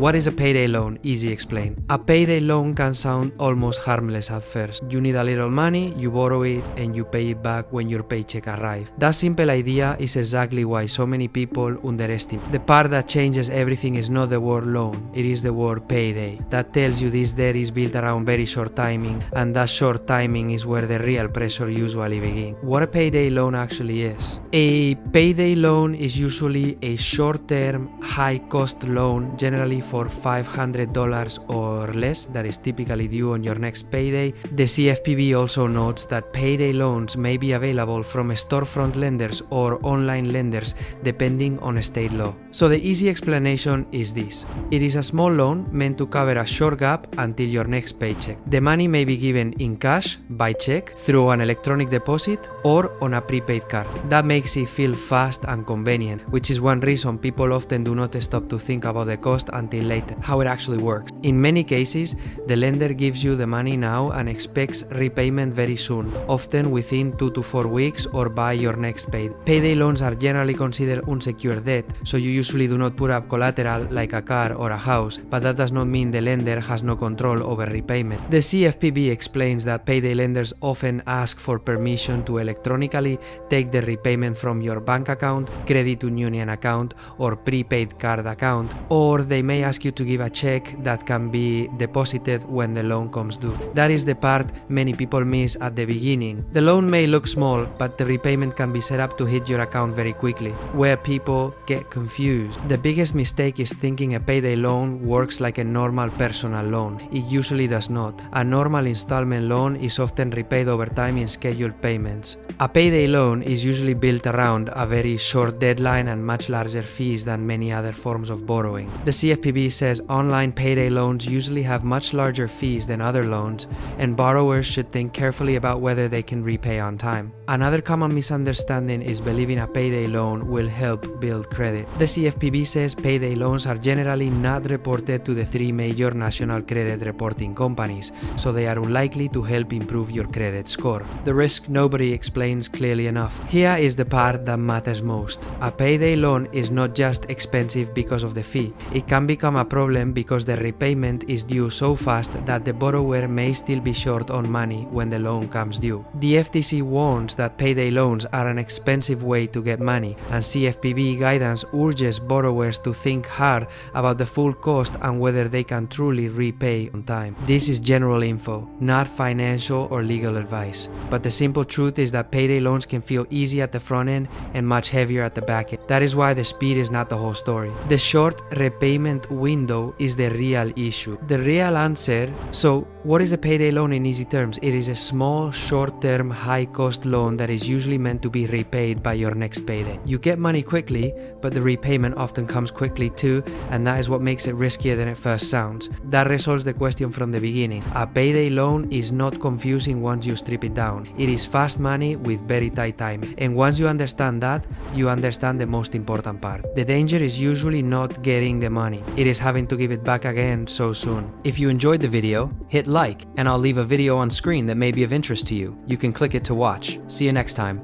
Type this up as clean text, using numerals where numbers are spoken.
What is a payday loan? Easy explain. A payday loan can sound almost harmless at first. You need a little money, you borrow it, and you pay it back when your paycheck arrives. That simple idea is exactly why so many people underestimate. The part that changes everything is not the word loan, it is the word payday. That tells you this debt is built around very short timing, and that short timing is where the real pressure usually begins. What a payday loan actually is. A payday loan is usually a short-term, high-cost loan, generally for $500 or less, that is typically due on your next payday. The CFPB also notes that payday loans may be available from storefront lenders or online lenders depending on state law. So the easy explanation is this. It is a small loan meant to cover a short gap until your next paycheck. The money may be given in cash, by check, through an electronic deposit, or on a prepaid card. That makes it feel fast and convenient, which is one reason people often do not stop to think about the cost until later, how it actually works. In many cases, the lender gives you the money now and expects repayment very soon, often within 2 to 4 weeks or by your next pay. Payday loans are generally considered unsecured debt, so you usually do not put up collateral like a car or a house, but that does not mean the lender has no control over repayment. The CFPB explains that payday lenders often ask for permission to electronically take the repayment from your bank account, credit union account, or prepaid card account, or they may ask you to give a check that can be deposited when the loan comes due. That is the part many people miss at the beginning. The loan may look small, but the repayment can be set up to hit your account very quickly, where people get confused. The biggest mistake is thinking a payday loan works like a normal personal loan. It usually does not. A normal installment loan is often repaid over time in scheduled payments. A payday loan is usually built around a very short deadline and much larger fees than many other forms of borrowing. The CFPB says online payday loans usually have much larger fees than other loans, and borrowers should think carefully about whether they can repay on time. Another common misunderstanding is believing a payday loan will help build credit. The CFPB says payday loans are generally not reported to the 3 major national credit reporting companies, so they are unlikely to help improve your credit score. The risk nobody explains clearly enough. Here is the part that matters most. A payday loan is not just expensive because of the fee. It can become a problem because the repayment is due so fast that the borrower may still be short on money when the loan comes due. The FTC warns that payday loans are an expensive way to get money, and CFPB guidance urges borrowers to think hard about the full cost and whether they can truly repay on time. This is general info, not financial or legal advice, but the simple truth is that payday loans can feel easy at the front end and much heavier at the back end. That is why the speed is not the whole story. The short repayment window is the real issue. The real answer. So, what is a payday loan in easy terms? It is a small, short-term, high-cost loan that is usually meant to be repaid by your next payday. You get money quickly, but the repayment often comes quickly too, and that is what makes it riskier than it first sounds. That resolves the question from the beginning. A payday loan is not confusing once you strip it down. It is fast money with very tight time, and once you understand that, you understand the most important part. The danger is usually not getting the money. It is having to give it back again so soon. If you enjoyed the video, hit like, and I'll leave a video on screen that may be of interest to you. You can click it to watch. See you next time.